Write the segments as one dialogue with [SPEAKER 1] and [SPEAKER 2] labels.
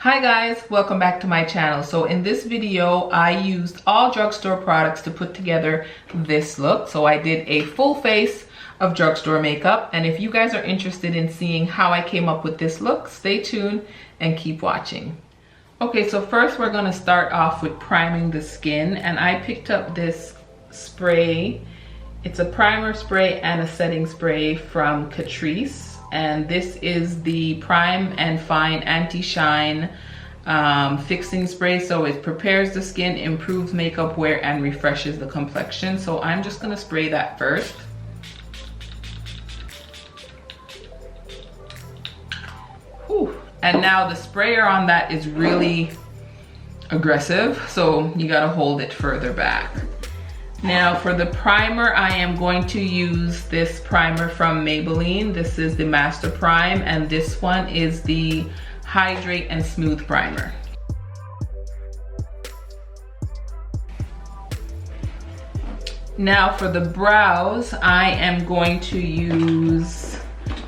[SPEAKER 1] Hi guys, welcome back to my channel. So in this video, I used all drugstore products to put together this look. So I did a full face of drugstore makeup. And if you guys are interested in seeing how I came up with this look, stay tuned and keep watching. Okay, so first we're gonna start off with priming the skin. And I picked up this spray. It's a primer spray and a setting spray from Catrice. And this is the Prime and Fine Anti-Shine fixing spray. So it prepares the skin, improves makeup wear, and refreshes the complexion. So I'm just gonna spray that first. Whew. And now the sprayer on that is really aggressive, so you gotta hold it further back. Now for the primer, I am going to use this primer from Maybelline. This is the Master Prime, and this one is the Hydrate and Smooth Primer. Now for the brows, I am going to use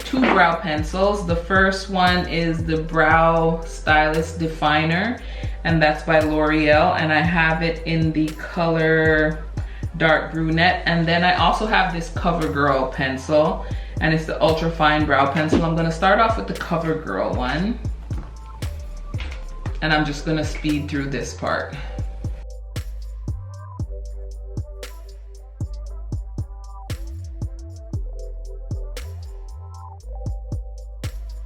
[SPEAKER 1] two brow pencils. The first one is the Brow Stylist Definer, and that's by L'Oreal, and I have it in the color Dark Brunette. And then I also have this Covergirl pencil, and it's the Ultrafine brow pencil. I'm gonna start off with the Covergirl one, and I'm just gonna speed through this part.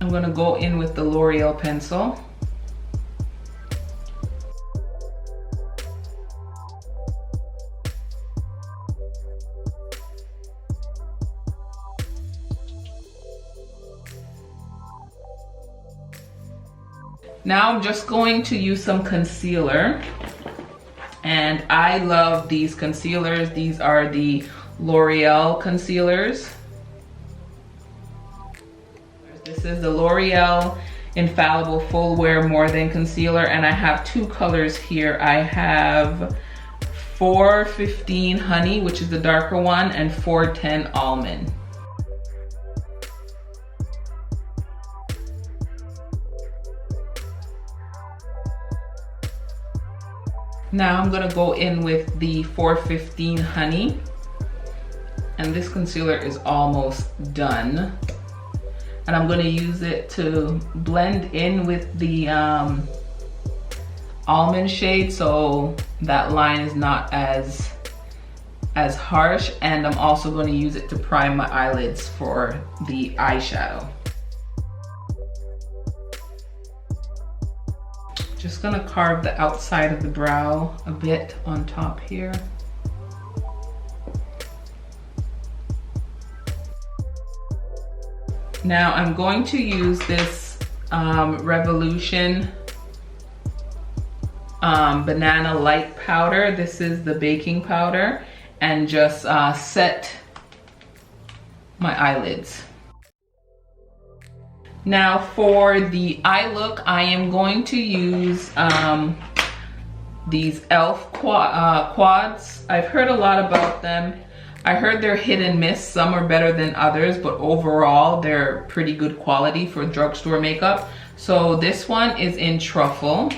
[SPEAKER 1] I'm gonna go in with the L'Oreal pencil. Now I'm just going to use some concealer, and I love these concealers. These are the L'Oreal concealers. This is the L'Oreal Infallible Full Wear More Than Concealer, and I have two colors here. I have 415 Honey, which is the darker one, and 410 Almond. Now I'm gonna go in with the 415 Honey, and this concealer is almost done. And I'm gonna use it to blend in with the Almond shade, so that line is not as harsh. And I'm also gonna use it to prime my eyelids for the eyeshadow. Just gonna carve the outside of the brow a bit on top here. Now I'm going to use this Revolution Banana Light Powder. This is the baking powder, and just set my eyelids. Now for the eye look, I am going to use these e.l.f. quads. I've heard a lot about them. I heard they're hit and miss. Some are better than others, but overall they're pretty good quality for drugstore makeup. So this one is in Truffle.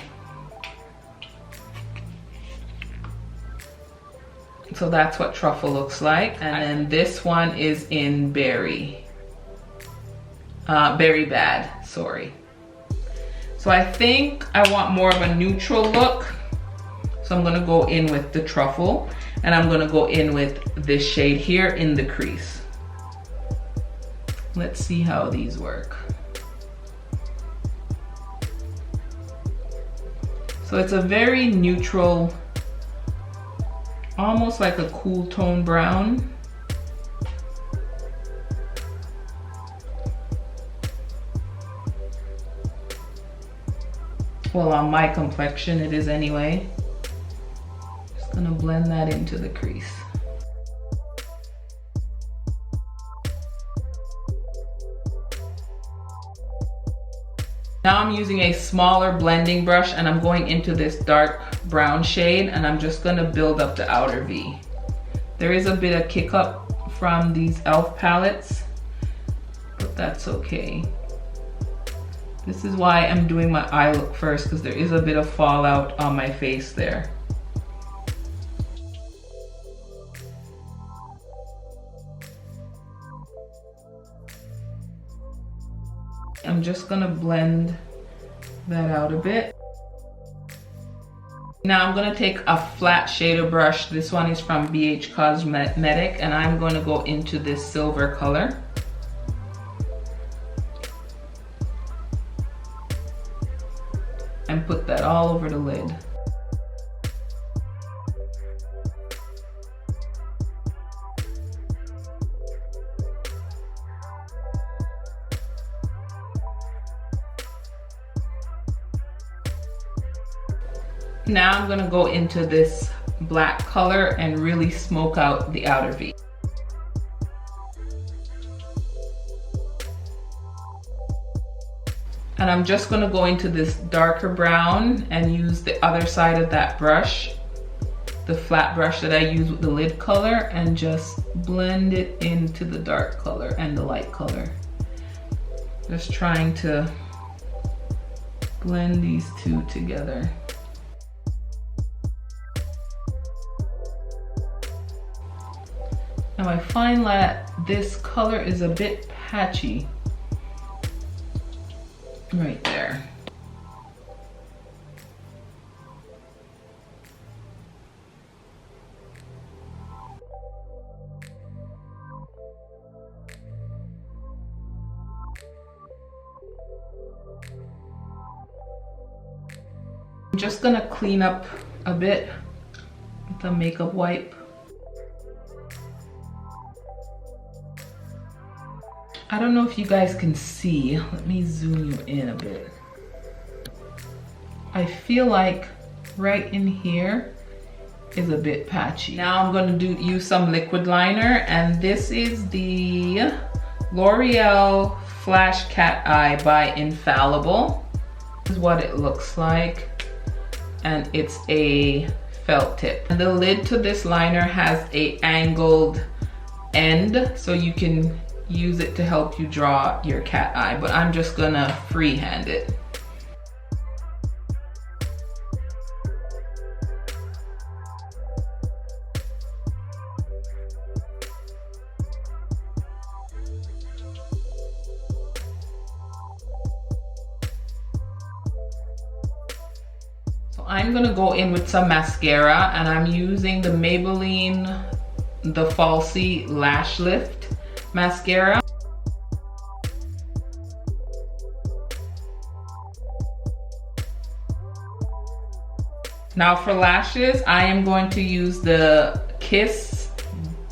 [SPEAKER 1] So that's what Truffle looks like. And then this one is in Berry. Very Bad, sorry. So I think I want more of a neutral look. So I'm gonna go in with the Truffle, and I'm gonna go in with this shade here in the crease. Let's see how these work. So it's a very neutral, almost like a cool tone brown. Well, on my complexion it is anyway. Just gonna blend that into the crease. Now I'm using a smaller blending brush, and I'm going into this dark brown shade, and I'm just gonna build up the outer V. There is a bit of kick up from these e.l.f. palettes, but that's okay. This is why I'm doing my eye look first, because there is a bit of fallout on my face there. I'm just gonna blend that out a bit. Now I'm gonna take a flat shader brush. This one is from BH Cosmetic, and I'm gonna go into this silver color. And put that all over the lid. Now I'm gonna go into this black color and really smoke out the outer V. And I'm just gonna go into this darker brown and use the other side of that brush, the flat brush that I use with the lid color, and just blend it into the dark color and the light color. Just trying to blend these two together. Now I find that this color is a bit patchy right there. I'm just gonna clean up a bit with a makeup wipe. I don't know if you guys can see. Let me zoom you in a bit. I feel like right in here is a bit patchy. Now I'm going to use some liquid liner, and this is the L'Oreal Flash Cat Eye by Infallible. This is what it looks like, and it's a felt tip. And the lid to this liner has a angled end, so you can use it to help you draw your cat eye, but I'm just gonna freehand it. So I'm gonna go in with some mascara, and I'm using the Maybelline The Falsie Lash Lift mascara. Now for lashes, I am going to use the Kiss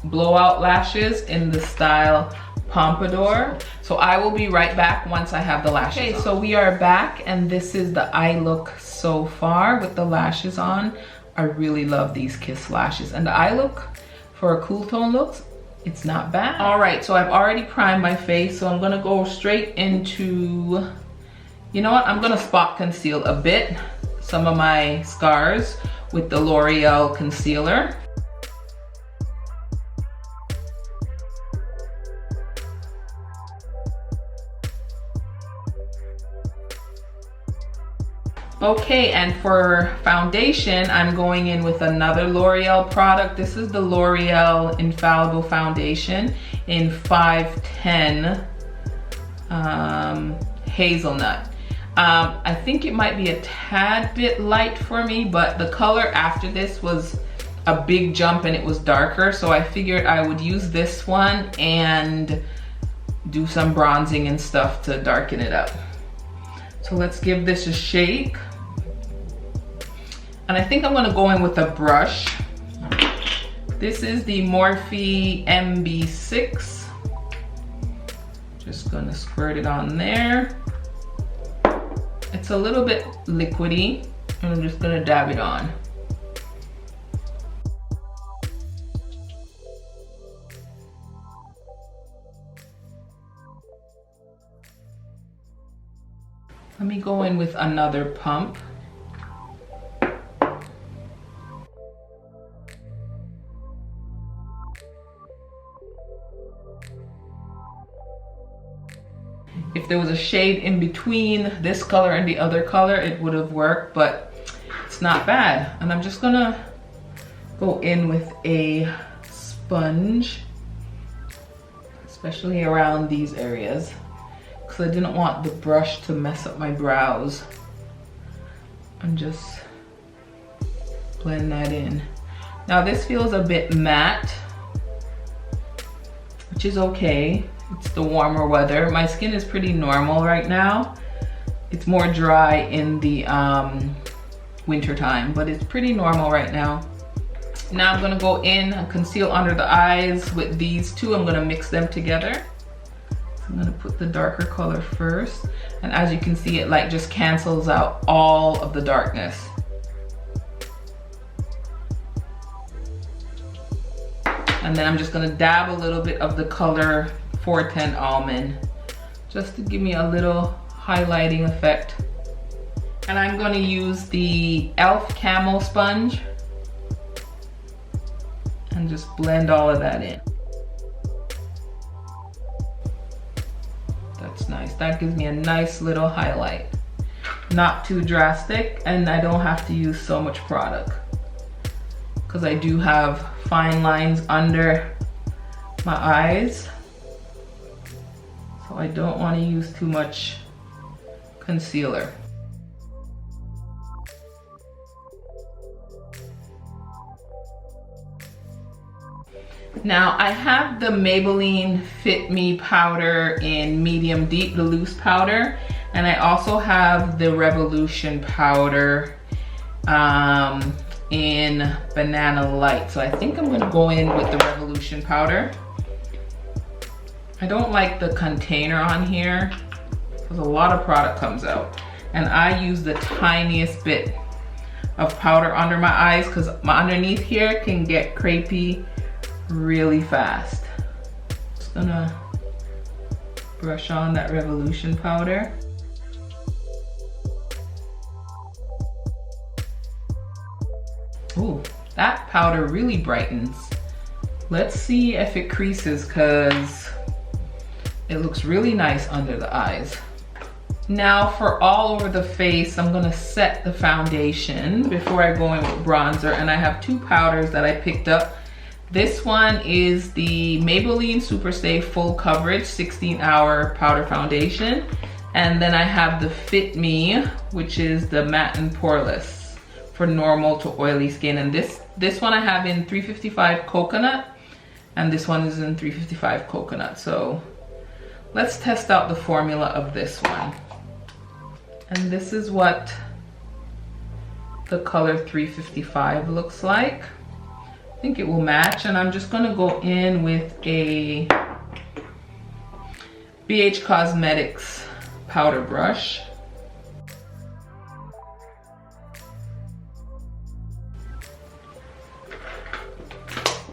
[SPEAKER 1] Blowout lashes in the style Pompadour. So I will be right back once I have the lashes on. Okay, so we are back, and this is the eye look so far with the lashes on. I really love these Kiss lashes, and the eye look for a cool tone looks, it's not bad. All right, so I've already primed my face, so I'm gonna go straight into, you know what? I'm gonna spot conceal a bit, some of my scars with the L'Oreal concealer. Okay, and for foundation, I'm going in with another L'Oreal product. This is the L'Oreal Infallible Foundation in 510 Hazelnut. I think it might be a tad bit light for me, but the color after this was a big jump and it was darker, so I figured I would use this one and do some bronzing and stuff to darken it up. So let's give this a shake. And I think I'm gonna go in with a brush. This is the Morphe MB6. Just gonna squirt it on there. It's a little bit liquidy, and I'm just gonna dab it on. Let me go in with another pump. If there was a shade in between this color and the other color, it would have worked, but it's not bad. And I'm just gonna go in with a sponge, especially around these areas, because I didn't want the brush to mess up my brows. And just blend that in. Now this feels a bit matte, which is okay. It's the warmer weather. My skin is pretty normal right now. It's more dry in the winter time, but it's pretty normal right now. Now I'm gonna go in and conceal under the eyes with these two. I'm gonna mix them together. So I'm gonna put the darker color first. And as you can see, it like just cancels out all of the darkness. And then I'm just gonna dab a little bit of the color 410 Almond, just to give me a little highlighting effect. And I'm gonna use the e.l.f. Camo sponge and just blend all of that in. That's nice. That gives me a nice little highlight. Not too drastic, and I don't have to use so much product because I do have fine lines under my eyes. So I don't want to use too much concealer. Now I have the Maybelline Fit Me Powder in medium deep, the loose powder, and I also have the Revolution powder in Banana Light. So I think I'm gonna go in with the Revolution powder. I don't like the container on here because a lot of product comes out, and I use the tiniest bit of powder under my eyes because my underneath here can get crepey really fast. Just gonna brush on that Revolution powder. Ooh, that powder really brightens. Let's see if it creases because it looks really nice under the eyes. Now for all over the face, I'm gonna set the foundation before I go in with bronzer, and I have two powders that I picked up. This one is the Maybelline Superstay Full Coverage 16-Hour Powder Foundation. And then I have the Fit Me, which is the Matte and Poreless for normal to oily skin. And this one I have in 355 Coconut, and this one is in 355 Coconut. So let's test out the formula of this one. And this is what the color 355 looks like. I think it will match, and I'm just gonna go in with a BH Cosmetics powder brush.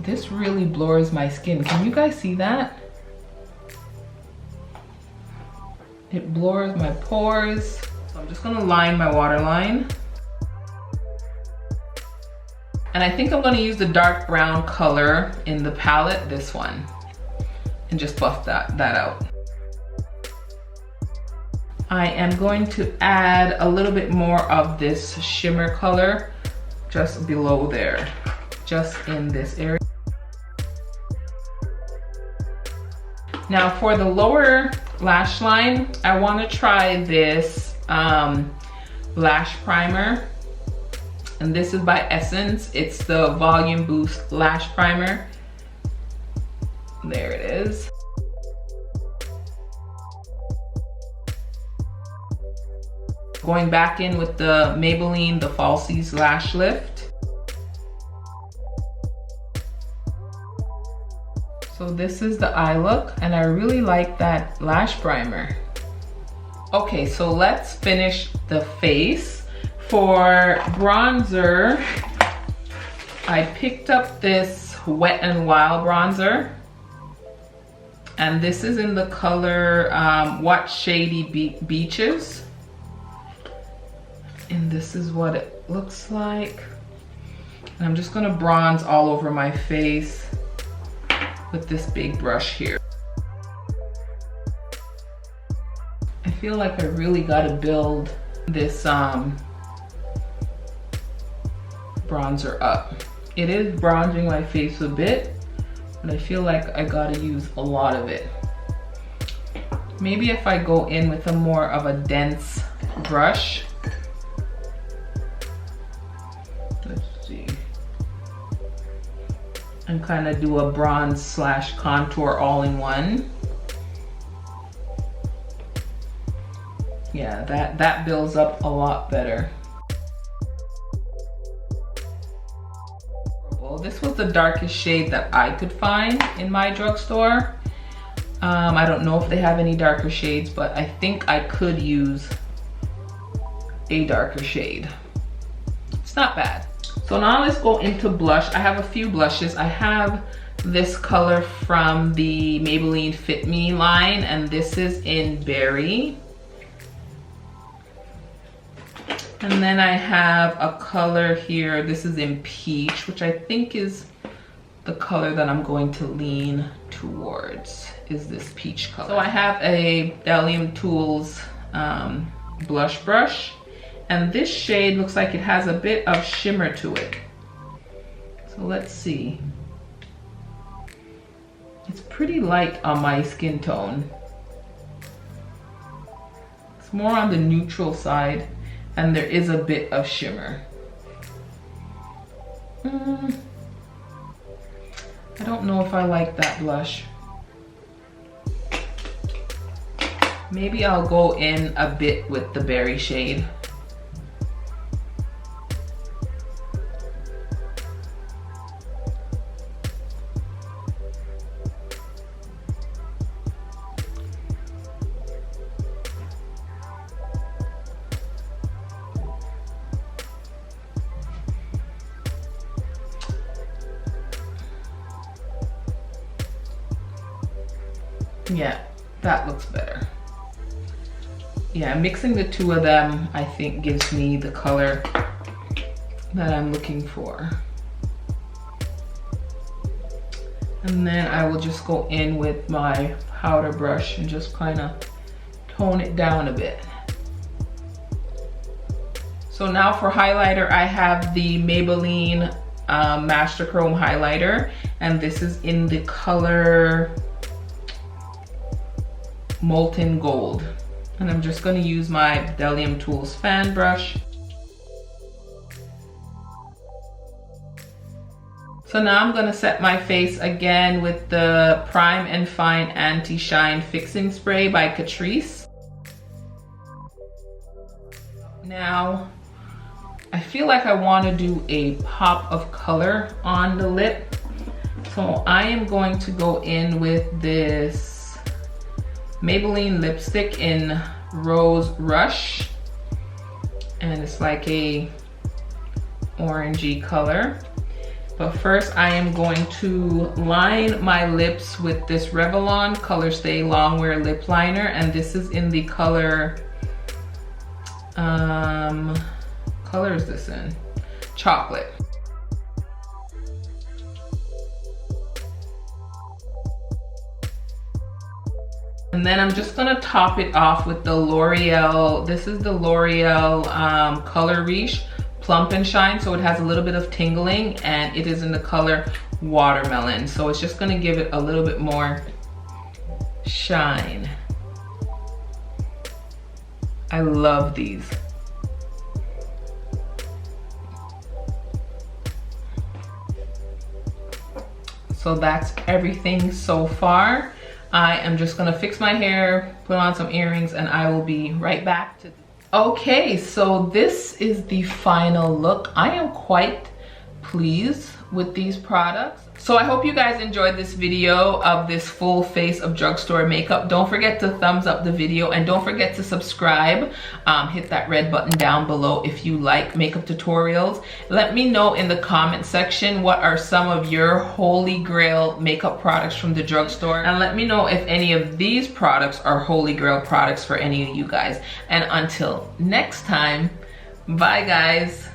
[SPEAKER 1] This really blurs my skin. Can you guys see that? It blurs my pores. So I'm just gonna line my waterline. And I think I'm gonna use the dark brown color in the palette, this one, and just buff that out. I am going to add a little bit more of this shimmer color just below there, just in this area. Now for the lower lash line, I wanna try this Lash Primer. And this is by Essence. It's the Volume Boost Lash Primer. There it is. Going back in with the Maybelline, the Falsies Lash Lift. So this is the eye look, and I really like that lash primer. Okay, so let's finish the face. For bronzer, I picked up this Wet n Wild bronzer, and this is in the color What Shady Beaches, and this is what it looks like. And I'm just gonna bronze all over my face with this big brush here. feel like I really gotta build this bronzer up. It is bronzing my face a bit, but I feel like I gotta use a lot of it. Maybe if I go in with a more of a dense brush. Let's see. And kind of do a bronze slash contour all in one. Yeah, that builds up a lot better. Well, this was the darkest shade that I could find in my drugstore. I don't know if they have any darker shades, but I think I could use a darker shade. It's not bad. So now let's go into blush. I have a few blushes. I have this color from the Maybelline Fit Me line, and this is in Berry. And then I have a color here. This is in Peach, which I think is the color that I'm going to lean towards, is this peach color. So I have a Bdellium Tools blush brush, and this shade looks like it has a bit of shimmer to it. So let's see. It's pretty light on my skin tone. It's more on the neutral side, and there is a bit of shimmer. I don't know if I like that blush. Maybe I'll go in a bit with the berry shade. Yeah, that looks better. Yeah, mixing the two of them, I think, gives me the color that I'm looking for. And then I will just go in with my powder brush and just kind of tone it down a bit. So now for highlighter, I have the Maybelline Master Chrome highlighter, and this is in the color Molten Gold. And I'm just going to use my Bdellium Tools fan brush. So now I'm going to set my face again with the Prime and Fine Anti-Shine Fixing Spray by Catrice. Now, I feel like I want to do a pop of color on the lip. So I am going to go in with this Maybelline Lipstick in Rose Rush, and it's like a orangey color. But first I am going to line my lips with this Revlon Color Stay Longwear Lip Liner, and this is in the color, color is this in? Chocolate. And then I'm just gonna top it off with the L'Oreal, this is the L'Oreal Color Riche Plump and Shine. So it has a little bit of tingling, and it is in the color Watermelon. So it's just gonna give it a little bit more shine. I love these. So that's everything so far. I am just gonna fix my hair, put on some earrings, and I will be right back. Okay, so this is the final look. I am quite pleased with these products. So I hope you guys enjoyed this video of this full face of drugstore makeup. Don't forget to thumbs up the video, and don't forget to subscribe. Hit that red button down below if you like makeup tutorials. Let me know in the comment section what are some of your holy grail makeup products from the drugstore, and let me know if any of these products are holy grail products for any of you guys. And until next time, bye guys.